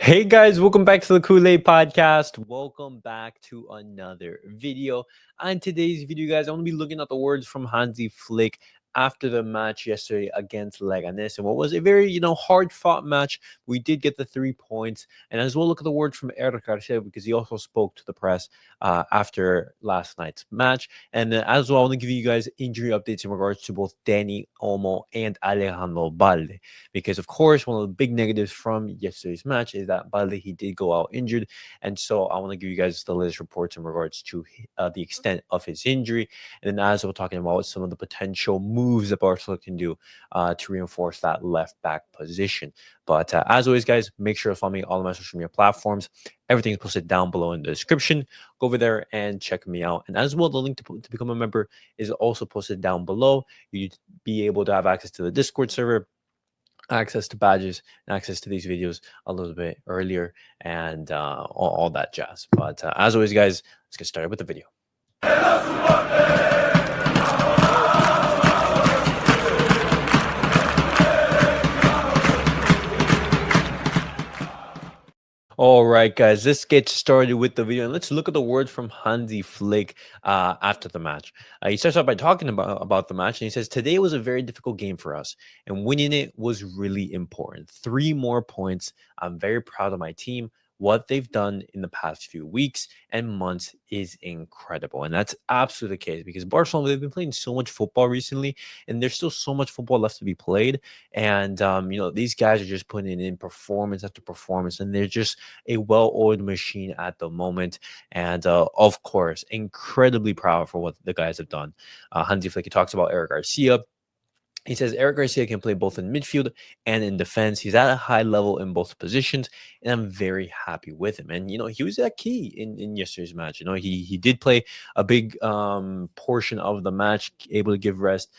Hey guys, welcome back to the Kool-Aid Podcast. Welcome back to another video. On today's video, guys, I'm going to be looking at the words from Hansi Flick after the match yesterday against Leganés, and what was a very, hard-fought match. We did get the 3 points, and as well look at the words from Eric García because he also spoke to the press after last night's match. And as well, I want to give you guys injury updates in regards to both Danny, Olmo, and Alejandro Balde, because of course one of the big negatives from yesterday's match is that Balde, he did go out injured, and so I want to give you guys the latest reports in regards to the extent of his injury, and then as we're talking about some of the potential moves that Barcelona can do to reinforce that left back position. But as always, guys, make sure to follow me on all of my social media platforms. Everything is posted down below in the description. Go over there and check me out. And as well, the link to become a member is also posted down below. You'd be able to have access to the Discord server, access to badges, and access to these videos a little bit earlier, and all that jazz. But as always, guys, let's get started with the video. All right, guys, let's get started with the video and let's look at the words from Hansi Flick after the match. He starts off by talking about the match, and he says, "Today was a very difficult game for us, and winning it was really important. 3 more points. I'm very proud of my team. What they've done in the past few weeks and months is incredible." And that's absolutely the case because Barcelona, they've been playing so much football recently, and there's still so much football left to be played. And, these guys are just putting in performance after performance, and they're just a well-oiled machine at the moment. And of course, incredibly proud for what the guys have done. Hansi Flick, he talks about Eric Garcia. He says Eric Garcia can play both in midfield and in defense. He's at a high level in both positions, and I'm very happy with him. And he was that key in yesterday's match. He did play a big portion of the match, able to give rest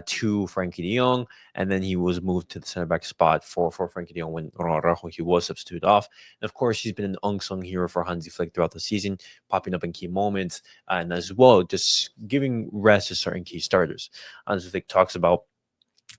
to Frankie de Jong, and then he was moved to the center back spot for Frankie de Jong when Araujo, he was substituted off. And of course, he's been an unsung hero for Hansi Flick throughout the season, popping up in key moments, and as well just giving rest to certain key starters. Hansi Flick talks about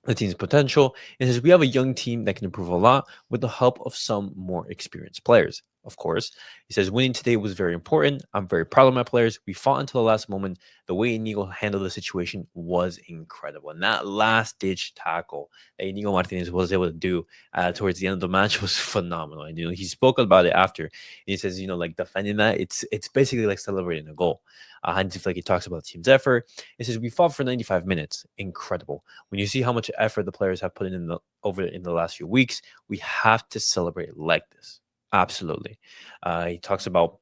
the team's potential and says we have a young team that can improve a lot with the help of some more experienced players. Of course, he says winning today was very important. I'm very proud of my players. We fought until the last moment. The way Íñigo handled the situation was incredible. And that last-ditch tackle that Íñigo Martínez was able to do towards the end of the match was phenomenal. And he spoke about it after. And he says, like defending that, it's basically like celebrating a goal. Hansi Flick, he talks about the team's effort. He says we fought for 95 minutes. Incredible. When you see how much effort the players have put in the last few weeks, we have to celebrate like this. Absolutely. He talks about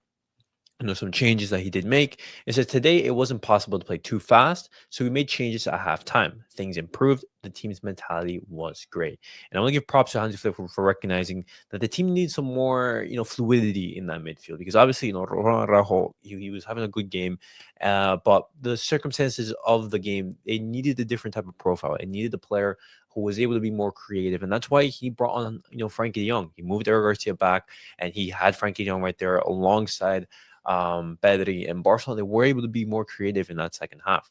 some changes that he did make. It says today it wasn't possible to play too fast, so we made changes at halftime. Things improved. The team's mentality was great, and I want to give props to Hansi Flick for recognizing that the team needs some more, fluidity in that midfield because obviously, Araujo, he was having a good game, but the circumstances of the game, they needed a different type of profile. It needed a player who was able to be more creative, and that's why he brought on, Frankie de Jong. He moved Eric Garcia back, and he had Frankie de Jong right there alongside Pedri and Barcelona. They were able to be more creative in that second half.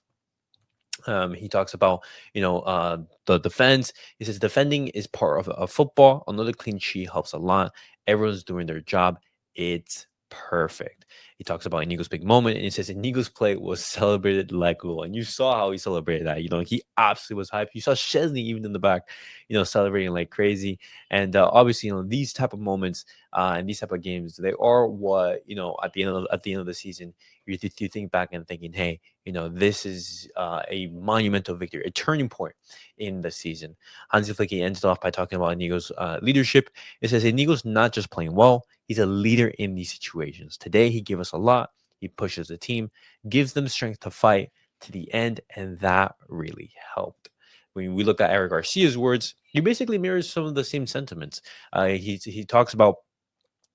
He talks about, the defense. He says defending is part of football. Another clean sheet helps a lot. Everyone's doing their job. It's perfect. He talks about Inigo's big moment, and he says Inigo's play was celebrated like a goal. And you saw how he celebrated that. He absolutely was hyped. You saw Chesney even in the back, celebrating like crazy. And obviously, these type of moments and these type of games, they are what, at the end of the season, you think back and thinking, hey, this is a monumental victory, a turning point in the season. Hansi Flick ends it off by talking about Inigo's leadership. It says Inigo's not just playing well, he's a leader in these situations. Today, he gave us a lot. He pushes the team, gives them strength to fight to the end, and that really helped. When we look at Eric Garcia's words, he basically mirrors some of the same sentiments. He talks about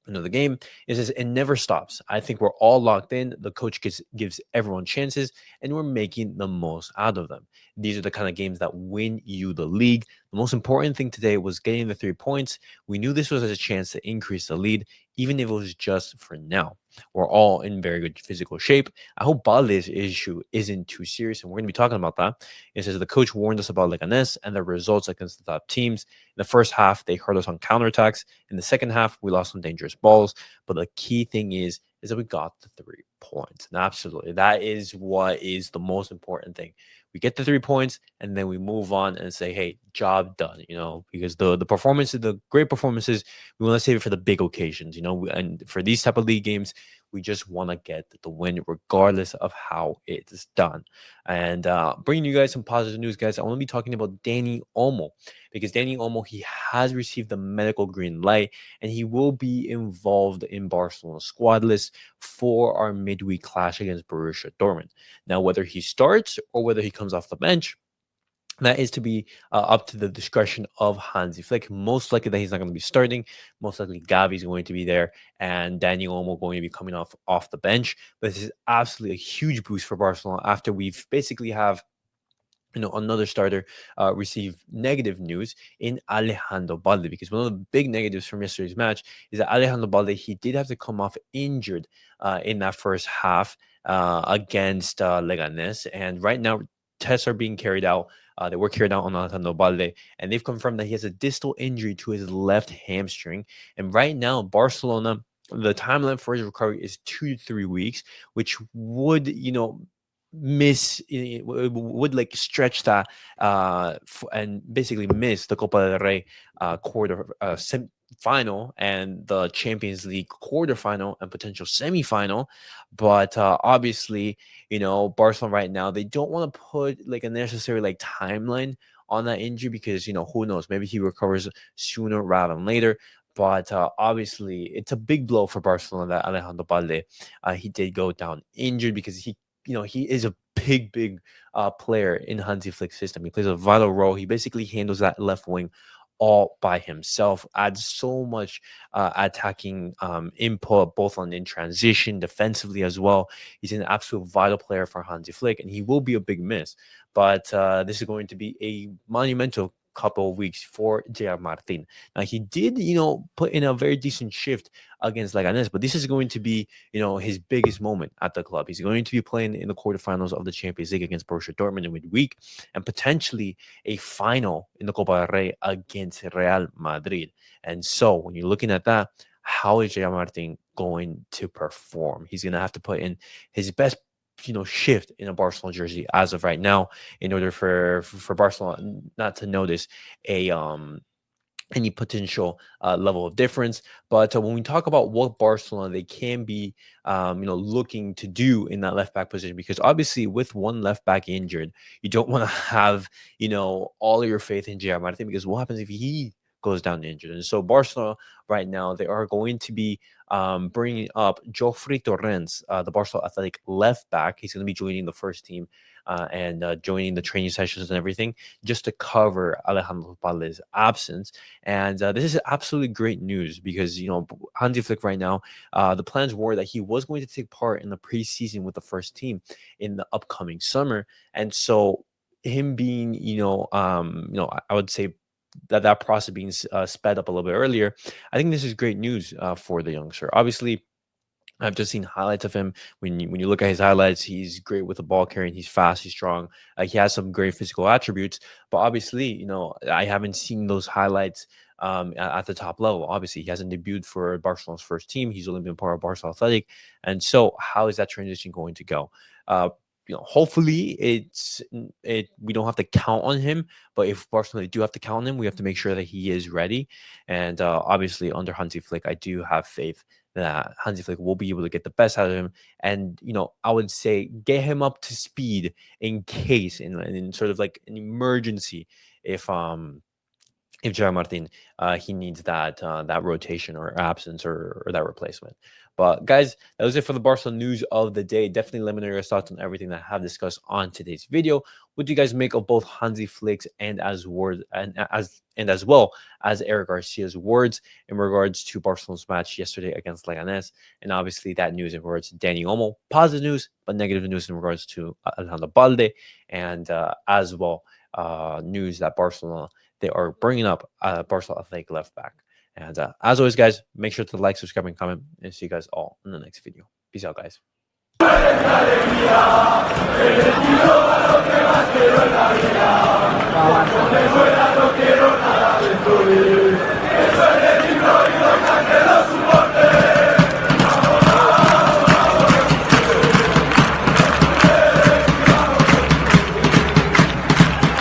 the game. It says it never stops. I think we're all locked in. The coach gives everyone chances, and we're making the most out of them. These are the kind of games that win you the league. The most important thing today was getting the 3 points. We knew this was a chance to increase the lead, even if it was just for now. We're all in very good physical shape. I hope Balde's issue isn't too serious, and we're going to be talking about that. It says the coach warned us about Leganés and the results against the top teams. In the first half, they hurt us on counterattacks. In the second half, we lost some dangerous balls. But the key thing is that we got the 3 points. And absolutely, that is what is the most important thing. We get the 3 points and then we move on and say, hey, job done, because the performances, the great performances, we want to save it for the big occasions, and for these type of league games, we just want to get the win regardless of how it's done. And bringing you guys some positive news, guys, I want to be talking about Danny Olmo, because Danny Olmo, he has received the medical green light and he will be involved in Barcelona squad list for our midweek clash against Borussia Dortmund. Now, whether he starts or whether he comes off the bench, that is to be up to the discretion of Hansi Flick. Most likely that he's not going to be starting. Most likely Gavi's going to be there and Daniel Olmo going to be coming off the bench. But this is absolutely a huge boost for Barcelona after we've basically have another starter receive negative news in Alejandro Balde, because one of the big negatives from yesterday's match is that Alejandro Balde, he did have to come off injured in that first half against Leganés, and right now tests are being carried out. They were carried out on Alejandro Balde, and they've confirmed that he has a distal injury to his left hamstring. And right now, Barcelona, the timeline for his recovery is 2 to 3 weeks, which would, would like stretch that and basically miss the Copa del Rey quarter final and the Champions League quarterfinal and potential semifinal. But obviously, Barcelona right now, they don't want to put like a necessary like timeline on that injury, because who knows, maybe he recovers sooner rather than later. But obviously, it's a big blow for Barcelona that Alejandro Balde, he did go down injured, because he is a big player in Hansi Flick's system. He plays a vital role. He basically handles that left wing all by himself, adds so much attacking input, both in transition, defensively as well. He's an absolute vital player for Hansi Flick, and he will be a big miss. But this is going to be a monumental couple of weeks for J.R. Martin. Now, he did, put in a very decent shift against Leganés, but this is going to be, his biggest moment at the club. He's going to be playing in the quarterfinals of the Champions League against Borussia Dortmund in midweek, and potentially a final in the Copa del Rey against Real Madrid. And so when you're looking at that, how is J.R. Martin going to perform? He's going to have to put in his best shift in a Barcelona jersey as of right now, in order for Barcelona not to notice a any potential level of difference. But when we talk about what Barcelona they can be, looking to do in that left back position, because obviously with one left back injured, you don't want to have, all of your faith in J.R. Martin, because what happens if he goes down injured? And so Barcelona right now, they are going to be bringing up Jofre Torrents, the Barcelona Athletic left back. He's going to be joining the first team and joining the training sessions and everything, just to cover Alejandro Balde's absence. And this is absolutely great news, because Hansi Flick right now, the plans were that he was going to take part in the preseason with the first team in the upcoming summer. And so him being, I would say that process being sped up a little bit earlier, I think this is great news for the youngster. Obviously, I've just seen highlights of him. When you look at his highlights, he's great with the ball carrying. He's fast. He's strong. He has some great physical attributes. But obviously, I haven't seen those highlights at the top level. Obviously, he hasn't debuted for Barcelona's first team. He's only been part of Barca Athletic. And so, how is that transition going to go? Hopefully we don't have to count on him. But if Barcelona do have to count on him, we have to make sure that he is ready. And obviously, under Hansi Flick, I do have faith that Hansi Flick will be able to get the best out of him, and I would say get him up to speed in case in sort of like an emergency, if Gerard Martin he needs that rotation or absence or that replacement. But guys, that was it for the Barcelona news of the day. Definitely let me know your thoughts on everything that I have discussed on today's video. What do you guys make of both Hansi Flick's and as well as Eric Garcia's words in regards to Barcelona's match yesterday against Leganés, and obviously that news in regards to Dani Olmo, positive news but negative news in regards to Alejandro Balde, and as well news that Barcelona they are bringing up Barcelona Athletic left back. And as always, guys, make sure to like, subscribe, and comment. And see you guys all in the next video. Peace out, guys. Wow.